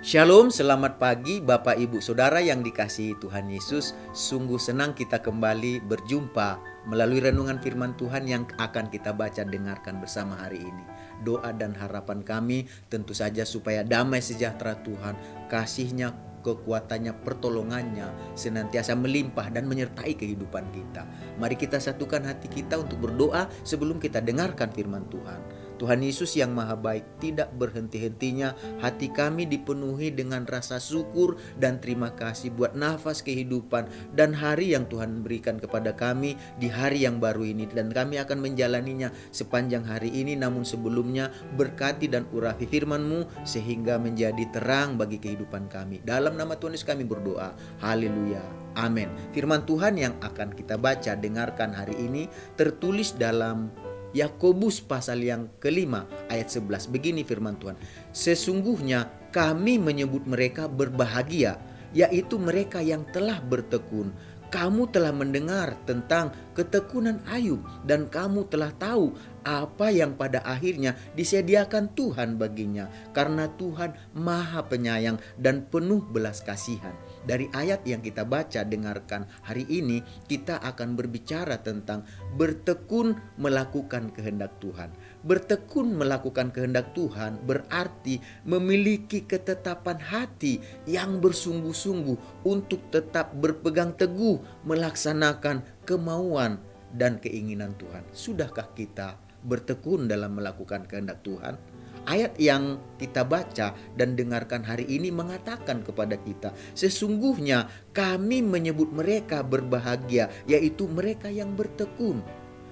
Shalom, selamat pagi Bapak Ibu Saudara yang dikasihi Tuhan Yesus. Sungguh senang kita kembali berjumpa melalui renungan firman Tuhan yang akan kita baca dengarkan bersama hari ini. Doa dan harapan kami tentu saja supaya damai sejahtera Tuhan, kasih-Nya, kekuatannya, pertolongannya senantiasa melimpah dan menyertai kehidupan kita. Mari kita satukan hati kita untuk berdoa sebelum kita dengarkan firman Tuhan. Tuhan Yesus yang maha baik, tidak berhenti-hentinya hati kami dipenuhi dengan rasa syukur dan terima kasih buat nafas kehidupan dan hari yang Tuhan berikan kepada kami di hari yang baru ini, dan kami akan menjalaninya sepanjang hari ini. Namun sebelumnya berkati dan urapi firman-Mu sehingga menjadi terang bagi kehidupan kami. Dalam nama Tuhan Yesus kami berdoa. Haleluya. Amin. Firman Tuhan yang akan kita baca dengarkan hari ini tertulis dalam Yakobus pasal yang kelima ayat 11. Begini firman Tuhan. Sesungguhnya kami menyebut mereka berbahagia, yaitu mereka yang telah bertekun. Kamu telah mendengar tentang ketekunan Ayub, dan kamu telah tahu apa yang pada akhirnya disediakan Tuhan baginya, karena Tuhan maha penyayang dan penuh belas kasihan. Dari ayat yang kita baca dengarkan hari ini, kita akan berbicara tentang bertekun melakukan kehendak Tuhan. Bertekun melakukan kehendak Tuhan berarti memiliki ketetapan hati yang bersungguh-sungguh untuk tetap berpegang teguh melaksanakan kemauan dan keinginan Tuhan. Sudahkah kita bertekun dalam melakukan kehendak Tuhan? Ayat yang kita baca dan dengarkan hari ini mengatakan kepada kita, sesungguhnya kami menyebut mereka berbahagia, yaitu mereka yang bertekun.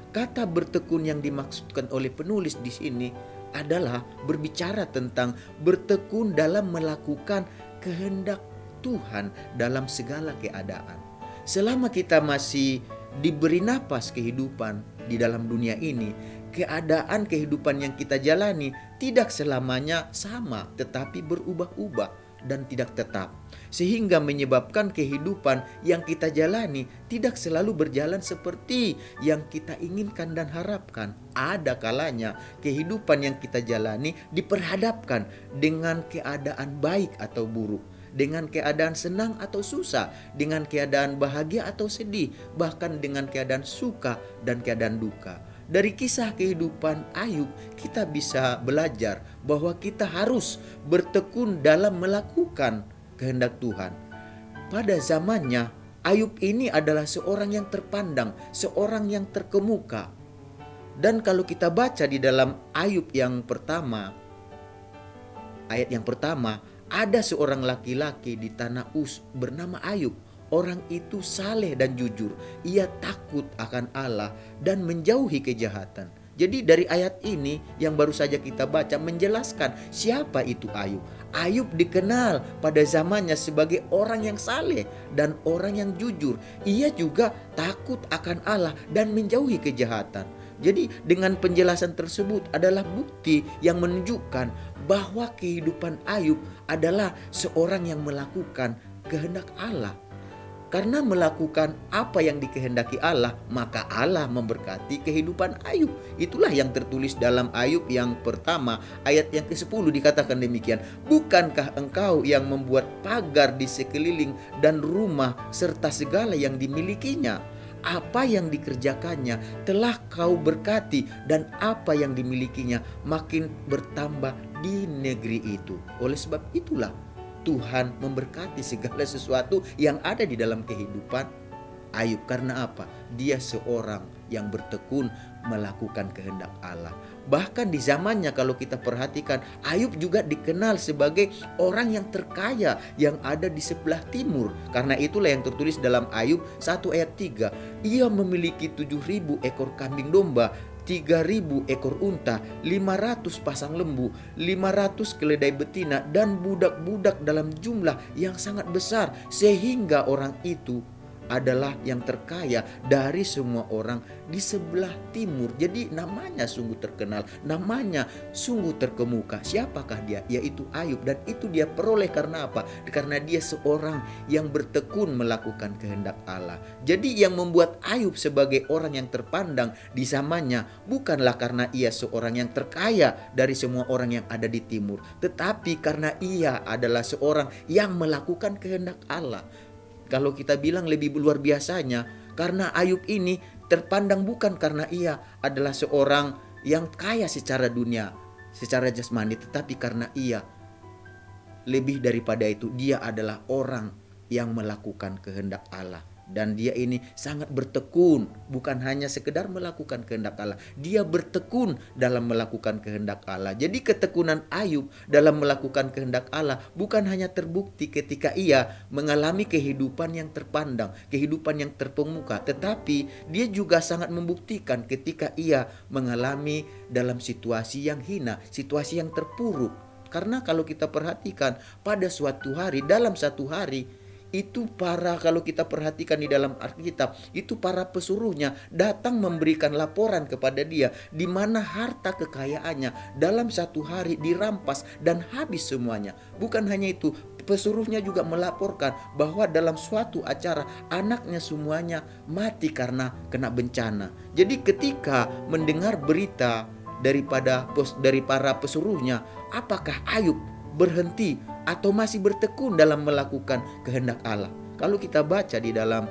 Kata bertekun yang dimaksudkan oleh penulis di sini adalah berbicara tentang bertekun dalam melakukan kehendak Tuhan dalam segala keadaan. Selama kita masih diberi napas kehidupan di dalam dunia ini, keadaan kehidupan yang kita jalani tidak selamanya sama, tetapi berubah-ubah dan tidak tetap, sehingga menyebabkan kehidupan yang kita jalani tidak selalu berjalan seperti yang kita inginkan dan harapkan. Ada kalanya kehidupan yang kita jalani diperhadapkan dengan keadaan baik atau buruk, dengan keadaan senang atau susah, dengan keadaan bahagia atau sedih, bahkan dengan keadaan suka dan keadaan duka. Dari kisah kehidupan Ayub, kita bisa belajar bahwa kita harus bertekun dalam melakukan kehendak Tuhan. Pada zamannya, Ayub ini adalah seorang yang terpandang, seorang yang terkemuka. Dan kalau kita baca di dalam Ayub yang pertama, ayat yang pertama, ada seorang laki-laki di tanah Uz bernama Ayub. Orang itu saleh dan jujur. Ia takut akan Allah dan menjauhi kejahatan. Jadi dari ayat ini yang baru saja kita baca menjelaskan siapa itu Ayub. Ayub dikenal pada zamannya sebagai orang yang saleh dan orang yang jujur. Ia juga takut akan Allah dan menjauhi kejahatan. Jadi dengan penjelasan tersebut adalah bukti yang menunjukkan bahwa kehidupan Ayub adalah seorang yang melakukan kehendak Allah. Karena melakukan apa yang dikehendaki Allah, maka Allah memberkati kehidupan Ayub. Itulah yang tertulis dalam Ayub yang pertama ayat yang ke-10 dikatakan demikian. Bukankah engkau yang membuat pagar di sekeliling dan rumah serta segala yang dimilikinya? Apa yang dikerjakannya telah kau berkati, dan apa yang dimilikinya makin bertambah di negeri itu. Oleh sebab itulah Tuhan memberkati segala sesuatu yang ada di dalam kehidupan Ayub. Karena apa? Dia seorang yang bertekun melakukan kehendak Allah. Bahkan di zamannya kalau kita perhatikan, Ayub juga dikenal sebagai orang yang terkaya yang ada di sebelah timur. Karena itulah yang tertulis dalam Ayub 1 ayat 3. Ia memiliki 7.000 ekor kambing domba, 3.000 ekor unta, 500 pasang lembu, 500 keledai betina, dan budak-budak dalam jumlah yang sangat besar, sehingga orang itu adalah yang terkaya dari semua orang di sebelah timur. Jadi namanya sungguh terkenal, namanya sungguh terkemuka. Siapakah dia? Yaitu Ayub. Dan itu dia peroleh karena apa? Karena dia seorang yang bertekun melakukan kehendak Allah. Jadi yang membuat Ayub sebagai orang yang terpandang di zamannya bukanlah karena ia seorang yang terkaya dari semua orang yang ada di timur, tetapi karena ia adalah seorang yang melakukan kehendak Allah. Kalau kita bilang lebih luar biasanya, karena Ayub ini terpandang bukan karena ia adalah seorang yang kaya secara dunia, secara jasmani, tetapi karena ia lebih daripada itu, dia adalah orang yang melakukan kehendak Allah. Dan dia ini sangat bertekun, bukan hanya sekedar melakukan kehendak Allah. Dia bertekun dalam melakukan kehendak Allah. Jadi ketekunan Ayub dalam melakukan kehendak Allah bukan hanya terbukti ketika ia mengalami kehidupan yang terpandang, kehidupan yang terkemuka, tetapi dia juga sangat membuktikan ketika ia mengalami dalam situasi yang hina, situasi yang terpuruk. Karena kalau kita perhatikan pada suatu hari, dalam satu hari, itu kalau kita perhatikan di dalam Alkitab, itu para pesuruhnya datang memberikan laporan kepada dia di mana harta kekayaannya dalam satu hari dirampas dan habis semuanya. Bukan hanya itu, pesuruhnya juga melaporkan bahwa dalam suatu acara anaknya semuanya mati karena kena bencana. Jadi ketika mendengar berita dari para pesuruhnya, apakah Ayub berhenti atau masih bertekun dalam melakukan kehendak Allah? Kalau kita baca di dalam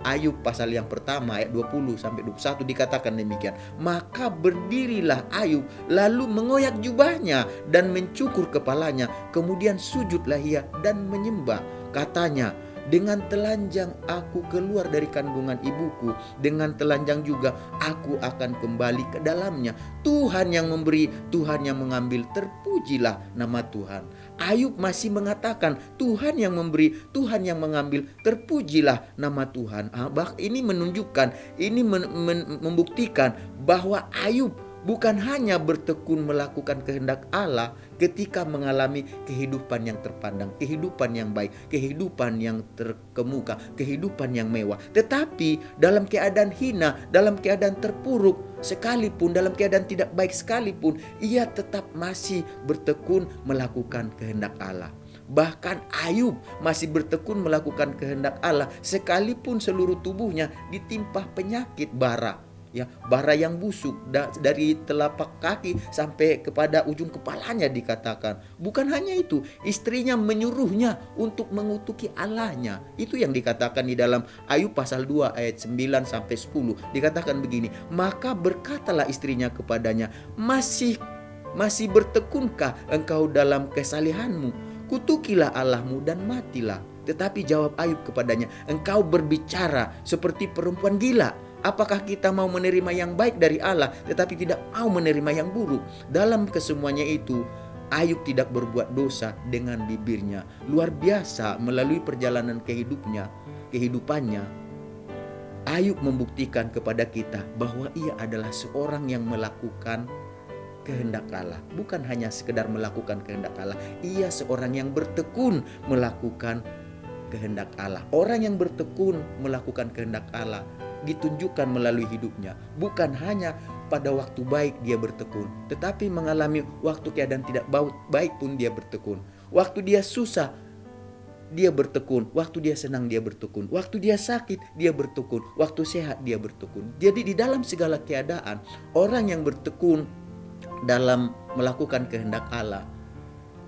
Ayub pasal yang pertama ayat 20 sampai 21 dikatakan demikian. Maka berdirilah Ayub lalu mengoyak jubahnya dan mencukur kepalanya, kemudian sujudlah ia dan menyembah. Katanya, dengan telanjang aku keluar dari kandungan ibuku, dengan telanjang juga aku akan kembali ke dalamnya. Tuhan yang memberi, Tuhan yang mengambil, terpujilah nama Tuhan. Ayub masih mengatakan Tuhan yang memberi, Tuhan yang mengambil, terpujilah nama Tuhan. Ini menunjukkan, ini membuktikan bahwa Ayub bukan hanya bertekun melakukan kehendak Allah ketika mengalami kehidupan yang terpandang, kehidupan yang baik, kehidupan yang terkemuka, kehidupan yang mewah, tetapi dalam keadaan hina, dalam keadaan terpuruk sekalipun, dalam keadaan tidak baik sekalipun, ia tetap masih bertekun melakukan kehendak Allah. Bahkan Ayub masih bertekun melakukan kehendak Allah sekalipun seluruh tubuhnya ditimpa penyakit bara. Bara yang busuk dari telapak kaki sampai kepada ujung kepalanya dikatakan. Bukan hanya itu, istrinya menyuruhnya untuk mengutuki Allahnya. Itu yang dikatakan di dalam Ayub pasal 2 ayat 9 sampai 10. Dikatakan begini, maka berkatalah istrinya kepadanya, masih bertekunkah engkau dalam kesalehanmu? Kutukilah Allahmu dan matilah. Tetapi jawab Ayub kepadanya, engkau berbicara seperti perempuan gila. Apakah kita mau menerima yang baik dari Allah tetapi tidak mau menerima yang buruk? Dalam kesemuanya itu, Ayub tidak berbuat dosa dengan bibirnya. Luar biasa, melalui perjalanan kehidupannya, Ayub membuktikan kepada kita bahwa ia adalah seorang yang melakukan kehendak Allah. Bukan hanya sekedar melakukan kehendak Allah, ia seorang yang bertekun melakukan kehendak Allah. Orang yang bertekun melakukan kehendak Allah ditunjukkan melalui hidupnya. Bukan hanya pada waktu baik dia bertekun, tetapi mengalami waktu keadaan tidak baik pun dia bertekun. Waktu dia susah dia bertekun, waktu dia senang dia bertekun, waktu dia sakit dia bertekun, waktu sehat dia bertekun. Jadi di dalam segala keadaan, orang yang bertekun dalam melakukan kehendak Allah,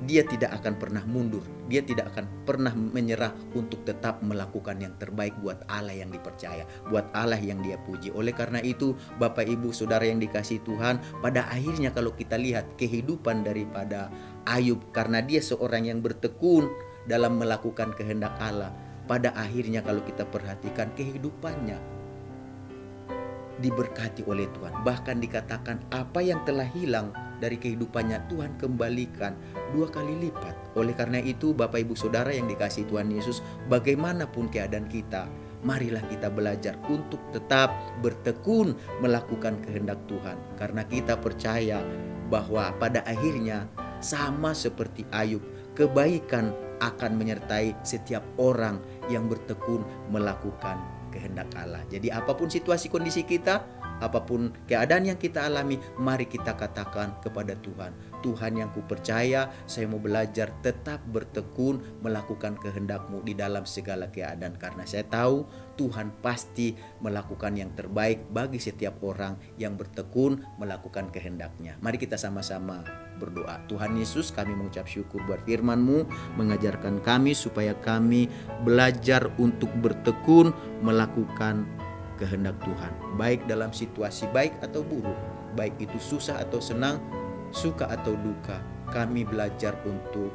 dia tidak akan pernah mundur. Dia tidak akan pernah menyerah untuk tetap melakukan yang terbaik buat Allah yang dipercaya, buat Allah yang dia puji. Oleh karena itu, Bapak Ibu Saudara yang dikasihi Tuhan, pada akhirnya kalau kita lihat kehidupan daripada Ayub, karena dia seorang yang bertekun dalam melakukan kehendak Allah, pada akhirnya kalau kita perhatikan kehidupannya diberkati oleh Tuhan. Bahkan dikatakan apa yang telah hilang dari kehidupannya Tuhan kembalikan 2 kali lipat. Oleh karena itu Bapak Ibu Saudara yang dikasihi Tuhan Yesus, bagaimanapun keadaan kita, marilah kita belajar untuk tetap bertekun melakukan kehendak Tuhan. Karena kita percaya bahwa pada akhirnya sama seperti Ayub, kebaikan akan menyertai setiap orang yang bertekun melakukan kehendak Allah. Jadi apapun situasi kondisi kita, apapun keadaan yang kita alami, mari kita katakan kepada Tuhan, Tuhan yang kupercaya, saya mau belajar tetap bertekun melakukan kehendak-Mu di dalam segala keadaan. Karena saya tahu Tuhan pasti melakukan yang terbaik bagi setiap orang yang bertekun melakukan kehendak-Nya. Mari kita sama-sama berdoa. Tuhan Yesus, kami mengucap syukur buat firman-Mu, mengajarkan kami supaya kami belajar untuk bertekun melakukan kehendak Tuhan, baik dalam situasi baik atau buruk, baik itu susah atau senang, suka atau duka. Kami belajar untuk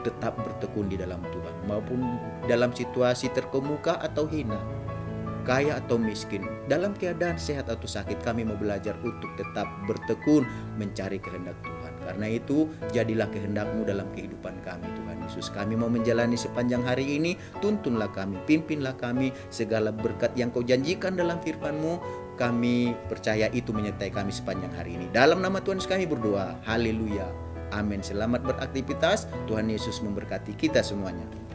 tetap bertekun di dalam Tuhan, maupun dalam situasi terkemuka atau hina, kaya atau miskin, dalam keadaan sehat atau sakit, kami mau belajar untuk tetap bertekun mencari kehendak Tuhan. Karena itu, jadilah kehendak-Mu dalam kehidupan kami, Tuhan Yesus. Kami mau menjalani sepanjang hari ini, tuntunlah kami, pimpinlah kami, segala berkat yang Kau janjikan dalam firman-Mu, kami percaya itu menyertai kami sepanjang hari ini. Dalam nama Tuhan Yesus kami berdoa, haleluya, amin. Selamat beraktivitas, Tuhan Yesus memberkati kita semuanya.